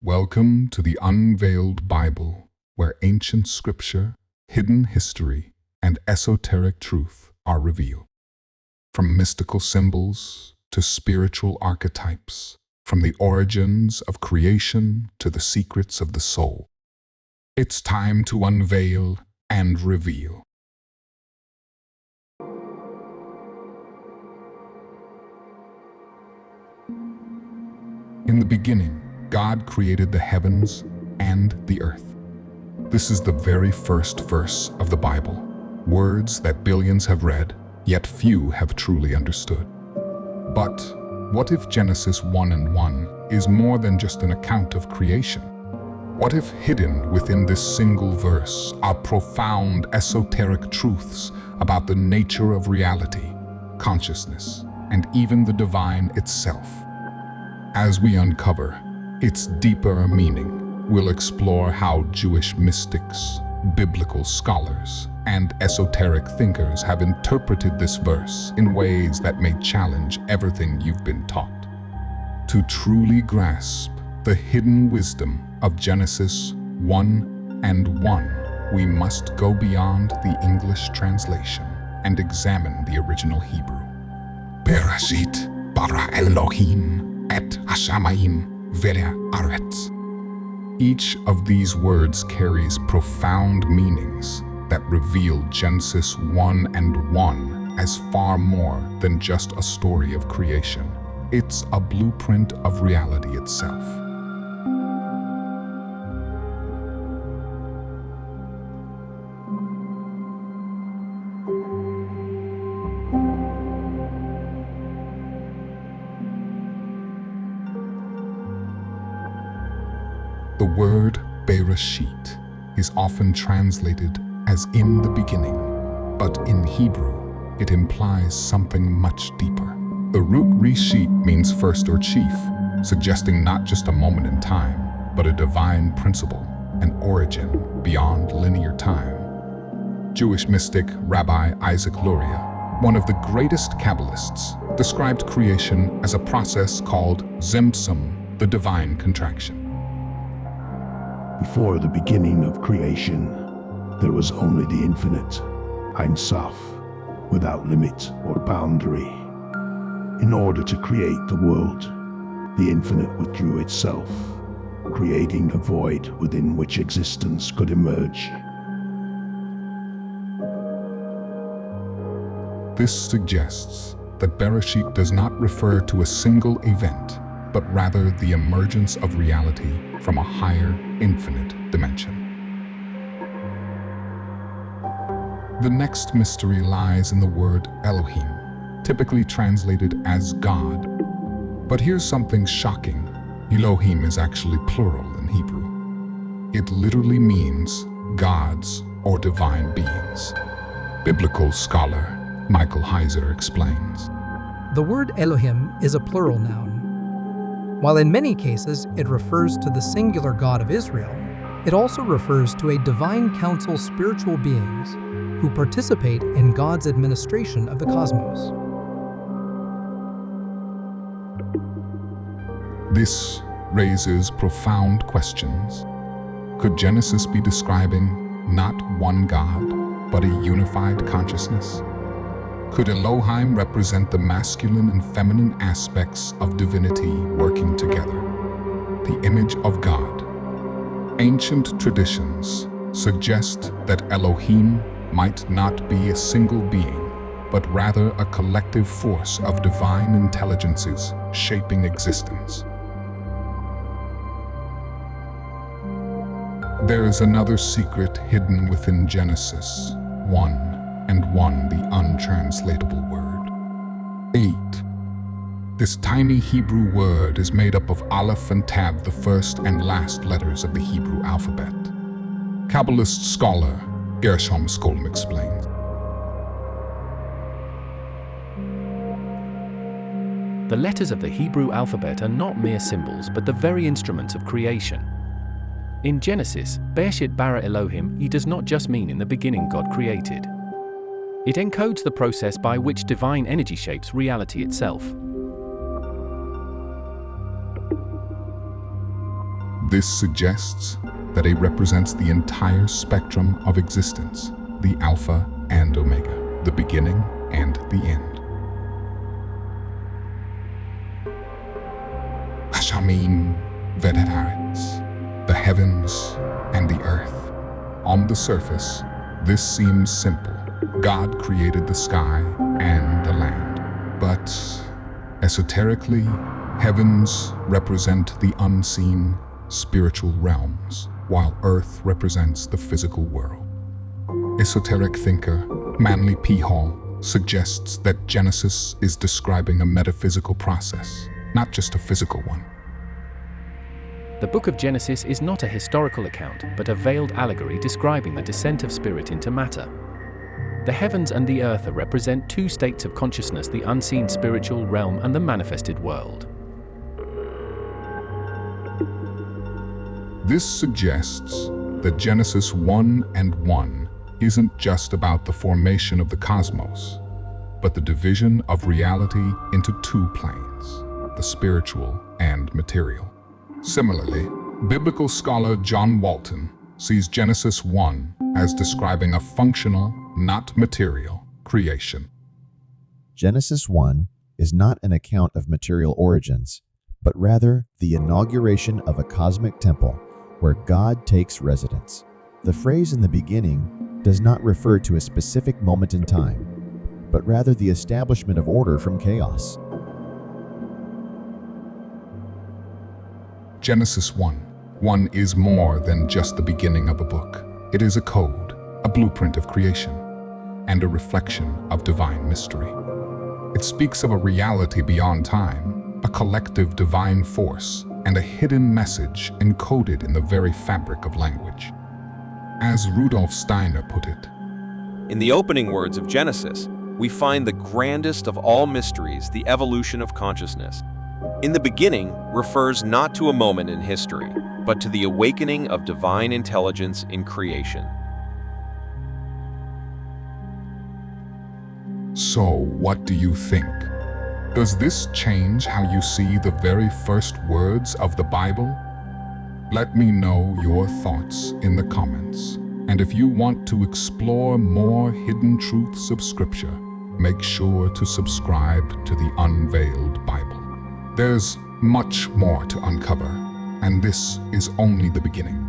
Welcome to the Unveiled Bible, where ancient scripture, hidden history, and esoteric truth are revealed. From mystical symbols to spiritual archetypes, from the origins of creation to the secrets of the soul. It's time to unveil and reveal. In the beginning, God created the heavens and the earth. This is the very first verse of the Bible, words that billions have read, yet few have truly understood. But what if Genesis 1:1 is more than just an account of creation? What if hidden within this single verse are profound esoteric truths about the nature of reality, consciousness, and even the divine itself? As we uncover its deeper meaning, we'll explore how Jewish mystics, biblical scholars, and esoteric thinkers have interpreted this verse in ways that may challenge everything you've been taught. To truly grasp the hidden wisdom of Genesis 1:1, we must go beyond the English translation and examine the original Hebrew. Bereshit bara Elohim et hashamayim ve'haaretz. Each of these words carries profound meanings that reveal Genesis 1:1 as far more than just a story of creation. It's a blueprint of reality itself. The word Bereshit is often translated as in the beginning, but in Hebrew, it implies something much deeper. The root reshit means first or chief, suggesting not just a moment in time, but a divine principle, an origin beyond linear time. Jewish mystic Rabbi Isaac Luria, one of the greatest Kabbalists, described creation as a process called Tzimtzum, the divine contraction. Before the beginning of creation, there was only the infinite, Ein Sof, without limit or boundary. In order to create the world, the infinite withdrew itself, creating a void within which existence could emerge. This suggests that Bereshit does not refer to a single event, but rather the emergence of reality from a higher, infinite dimension. The next mystery lies in the word Elohim, typically translated as God. But here's something shocking. Elohim is actually plural in Hebrew. It literally means gods or divine beings. Biblical scholar Michael Heiser explains. The word Elohim is a plural noun. While in many cases it refers to the singular God of Israel, it also refers to a divine council spiritual beings who participate in God's administration of the cosmos. This raises profound questions. Could Genesis be describing not one God, but a unified consciousness? Could Elohim represent the masculine and feminine aspects of divinity working together? The image of God. Ancient traditions suggest that Elohim might not be a single being, but rather a collective force of divine intelligences shaping existence. There is another secret hidden within Genesis 1:1, the untranslatable word. 8. This tiny Hebrew word is made up of Aleph and Tav, the first and last letters of the Hebrew alphabet. Kabbalist scholar Gershom Scholem explains. The letters of the Hebrew alphabet are not mere symbols, but the very instruments of creation. In Genesis, Bereshit bara Elohim, he does not just mean in the beginning God created. It encodes the process by which divine energy shapes reality itself. This suggests that it represents the entire spectrum of existence, the Alpha and Omega, the beginning and the end. Hashamim Vedet, the heavens and the earth. On the surface, this seems simple. God created the sky and the land. But esoterically, heavens represent the unseen spiritual realms, while earth represents the physical world. Esoteric thinker Manly P. Hall suggests that Genesis is describing a metaphysical process, not just a physical one. The book of Genesis is not a historical account, but a veiled allegory describing the descent of spirit into matter. The heavens and the earth represent two states of consciousness: the unseen spiritual realm and the manifested world. This suggests that Genesis 1 and 1 isn't just about the formation of the cosmos, but the division of reality into two planes, the spiritual and material. Similarly, biblical scholar John Walton sees Genesis 1 as describing a functional, not material, creation. Genesis 1 is not an account of material origins, but rather the inauguration of a cosmic temple where God takes residence. The phrase "in the beginning" does not refer to a specific moment in time, but rather the establishment of order from chaos. Genesis 1 is more than just the beginning of a book. It is a code, a blueprint of creation, and a reflection of divine mystery. It speaks of a reality beyond time, a collective divine force, and a hidden message encoded in the very fabric of language. As Rudolf Steiner put it, in the opening words of Genesis, we find the grandest of all mysteries, the evolution of consciousness. In the beginning refers not to a moment in history, but to the awakening of divine intelligence in creation. So, what do you think? Does this change how you see the very first words of the Bible? Let me know your thoughts in the comments. And if you want to explore more hidden truths of Scripture, make sure to subscribe to the Unveiled Bible. There's much more to uncover, and this is only the beginning.